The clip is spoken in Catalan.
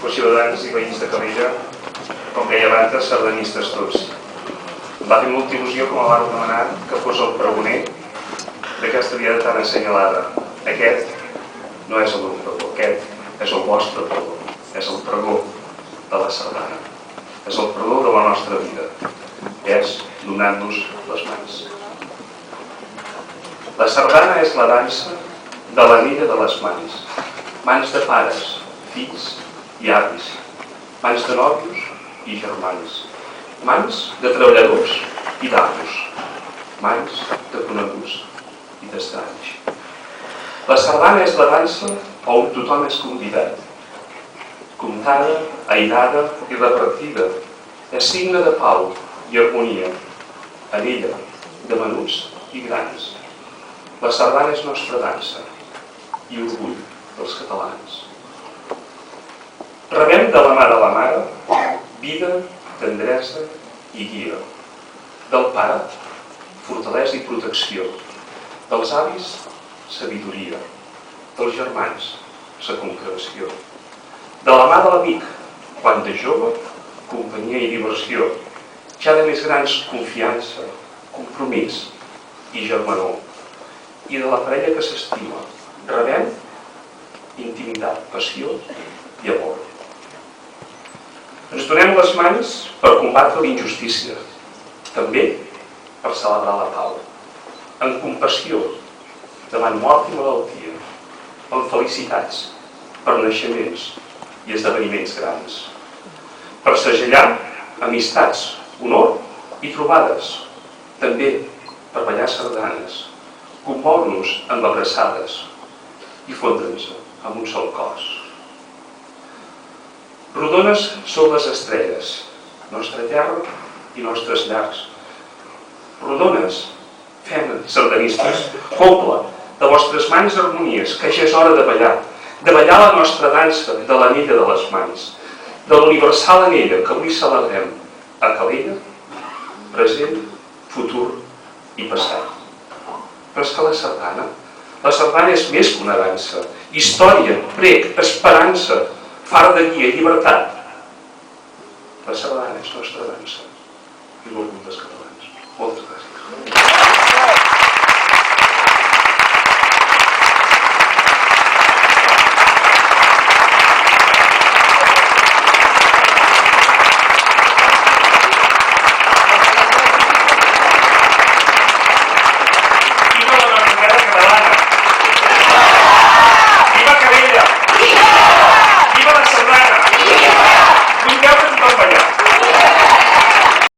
ciutadans i veïns de Calella, com deia abans, sardanistes tots. Em va fer molta il·lusió com a demanar que fos el pregoner d'aquesta diada tan assenyalada. Aquest no és el meu pregó, aquest és el vostre pregó, és el pregó de la sardana, és el pregó de la nostra vida, és donar-nos les mans. La sardana és la dansa de l'anella de les mans, mans de pares, fills i avis, mans de nòvios i germans, mans de treballadors i d'amos, mans de coneguts i d'estranys. La sardana és la dansa on tothom és convidat, comptada, aïrada i repartida, és signe de pau i harmonia, anella de menuts i grans. La sardana és nostra dansa i orgull dels catalans. Rebem de la mà de la mare vida, tendresa i guia. Del pare, fortalesa i protecció. Dels avis, sabidoria. Dels germans, sa concreció. De la mà de l'amic, quan de jove, companyia i diversió. Ja de més grans, confiança, compromís i germanor. I de la parella que s'estima, rebem intimitat, passió i amor. Ens donem les mans per combatre la injustícia, també per celebrar la pau, en compassió davant mort i malaltia, en felicitats per naixements i esdeveniments grans, per segellar amistats, honor i trobades, també per ballar sardanes, commoure-nos amb abraçades i fondre'ns amb un sol cos. Rodones són les estrelles, nostra terra i nostres llars. Rodones, fem, sardanistes, poble de vostres mans harmonies, que ja és hora de ballar la nostra dansa de l'anella de les mans, de l'universal anella que avui celebrem a Calella, present, futur i passat. Però és que la sardana és més que una dansa, història, prec, esperança, far de guia, llibertat. La sardana és nostra dansa i l'orgull dels catalans.